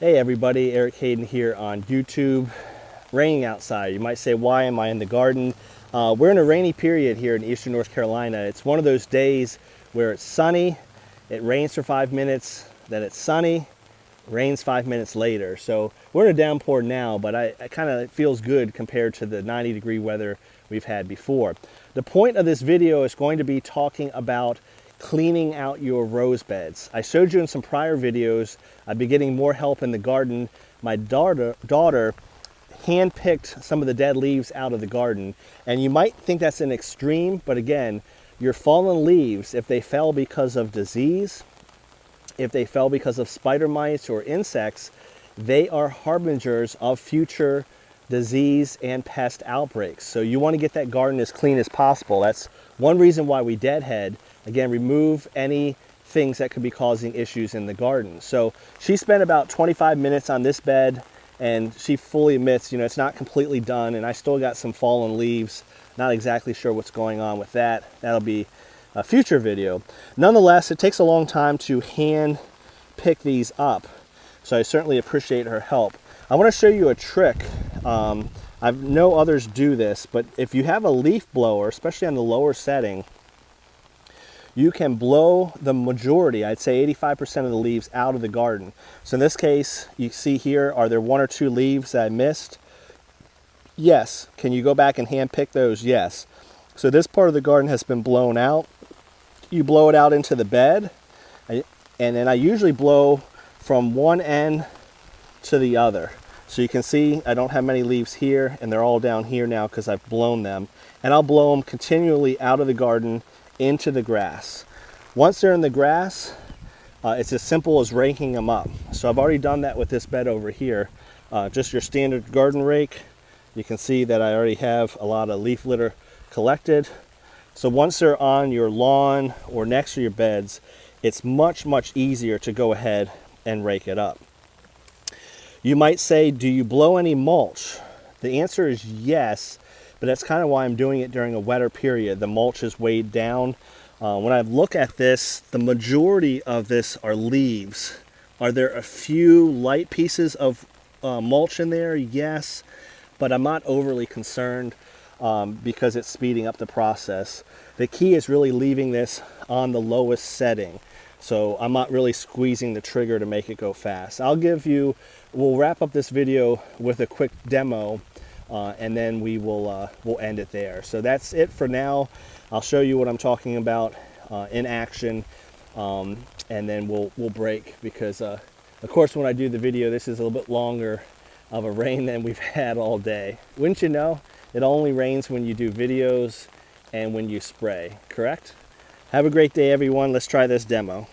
Hey everybody, Eric Hayden here on YouTube. Raining outside. You might say, why am I in the garden? We're in a rainy period here in eastern North Carolina. It's one of those days where it's sunny, it rains for 5 minutes, then it's sunny, rains 5 minutes later. So we're in a downpour now, but it kind of feels good compared to the 90-degree weather we've had before. The point of this video is going to be talking about cleaning out your rose beds. I showed you in some prior videos, I've been getting more help in the garden. My daughter hand-picked some of the dead leaves out of the garden, and you might think that's an extreme, but again, your fallen leaves, if they fell because of disease, if they fell because of spider mites or insects, they are harbingers of future disease and pest outbreaks. So you want to get that garden as clean as possible. That's one reason why we deadhead. Again, remove any things that could be causing issues in the garden. So she spent about 25 minutes on this bed, and she fully admits, you know, it's not completely done, and I still got some fallen leaves. Not exactly sure what's going on with that. That'll be a future video. Nonetheless, it takes a long time to hand pick these up, so I certainly appreciate her help. I want to show you a trick. I know others do this, but if you have a leaf blower, especially on the lower setting, you can blow the majority, I'd say 85% of the leaves out of the garden. So in this case, you see here, are there one or two leaves that I missed? Yes. Can you go back and hand pick those? Yes. So this part of the garden has been blown out. You blow it out into the bed, and then I usually blow from one end to the other. So you can see I don't have many leaves here, and they're all down here now because I've blown them. And I'll blow them continually out of the garden into the grass. Once they're in the grass, it's as simple as raking them up. So I've already done that with this bed over here. Just your standard garden rake. You can see that I already have a lot of leaf litter collected. So once they're on your lawn or next to your beds, it's much, much easier to go ahead and rake it up. You might say, do you blow any mulch? The answer is yes, but that's kind of why I'm doing it during a wetter period. The mulch is weighed down. When I look at this, the majority of this are leaves. Are there a few light pieces of mulch in there? Yes, but I'm not overly concerned because it's speeding up the process. The key is really leaving this on the lowest setting. So I'm not really squeezing the trigger to make it go fast. We'll wrap up this video with a quick demo, and then we'll end it there. So that's it for now. I'll show you what I'm talking about in action, and then we'll break because, of course, when I do the video, this is a little bit longer of a rain than we've had all day. Wouldn't you know? It only rains when you do videos and when you spray, correct? Have a great day, everyone. Let's try this demo.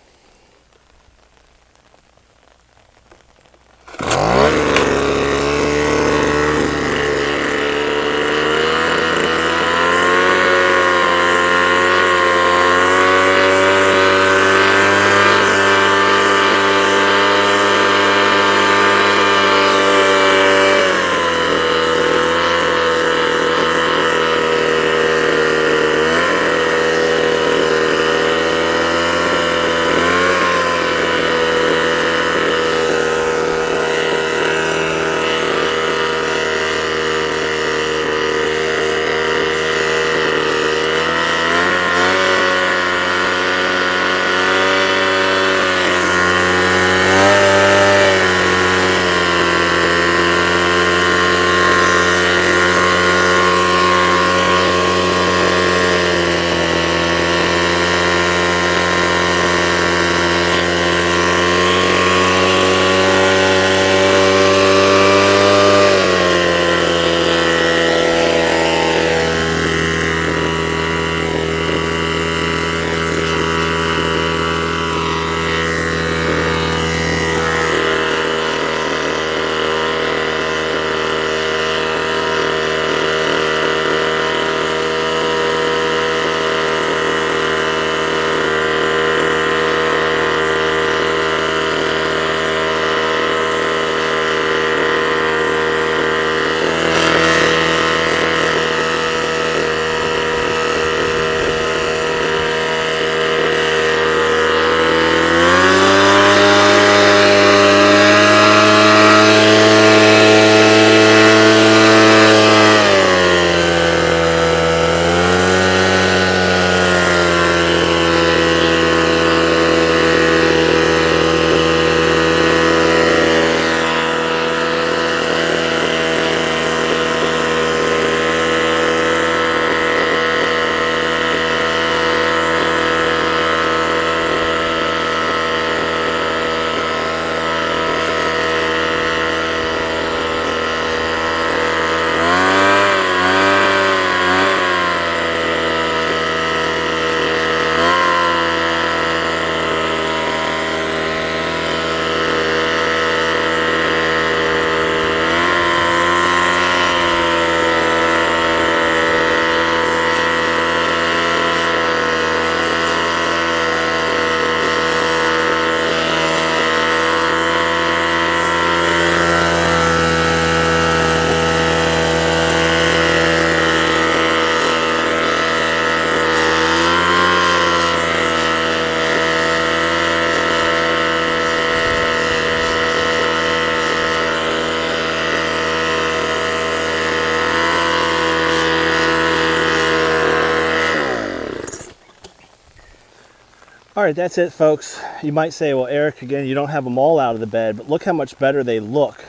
All right, that's it, folks. You might say, well, Eric, again, you don't have them all out of the bed, but look how much better they look.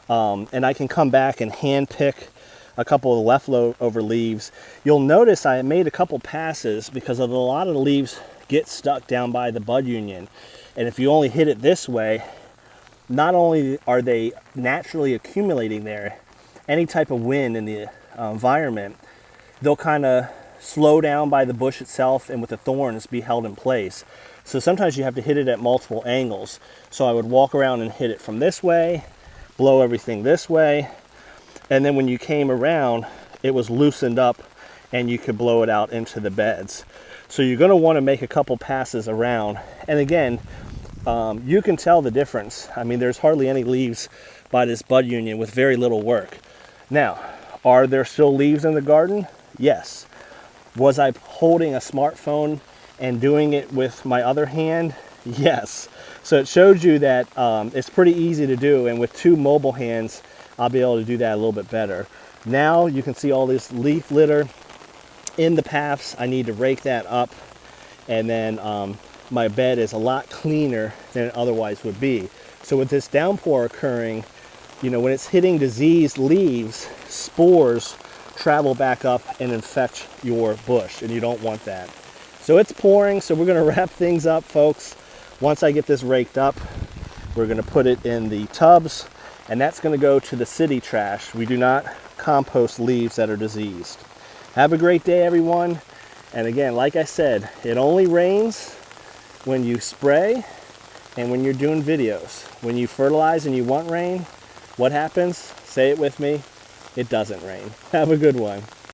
And I can come back and hand pick a couple of the leftover leaves. You'll notice I made a couple passes because a lot of the leaves get stuck down by the bud union. And if you only hit it this way, not only are they naturally accumulating there, any type of wind in the environment, they'll kind of slow down by the bush itself and with the thorns be held in place. So sometimes you have to hit it at multiple angles. So I would walk around and hit it from this way, blow everything this way, and then when you came around, it was loosened up and you could blow it out into the beds. So you're going to want to make a couple passes around. And again, you can tell the difference. I mean, there's hardly any leaves by this bud union with very little work. Now, are there still leaves in the garden? Yes. Was I holding a smartphone and doing it with my other hand? Yes. So it shows you that it's pretty easy to do, and with two mobile hands, I'll be able to do that a little bit better. Now you can see all this leaf litter in the paths. I need to rake that up, and then my bed is a lot cleaner than it otherwise would be. So with this downpour occurring, you know, when it's hitting diseased leaves, spores travel back up and infect your bush, and you don't want that. So it's pouring, so we're going to wrap things up, folks. Once I get this raked up, we're going to put it in the tubs, and that's going to go to the city trash. We do not compost leaves that are diseased. Have a great day, everyone. And again, like I said, it only rains when you spray and when you're doing videos. When you fertilize and you want rain, what happens? Say it with me. It doesn't rain. Have a good one.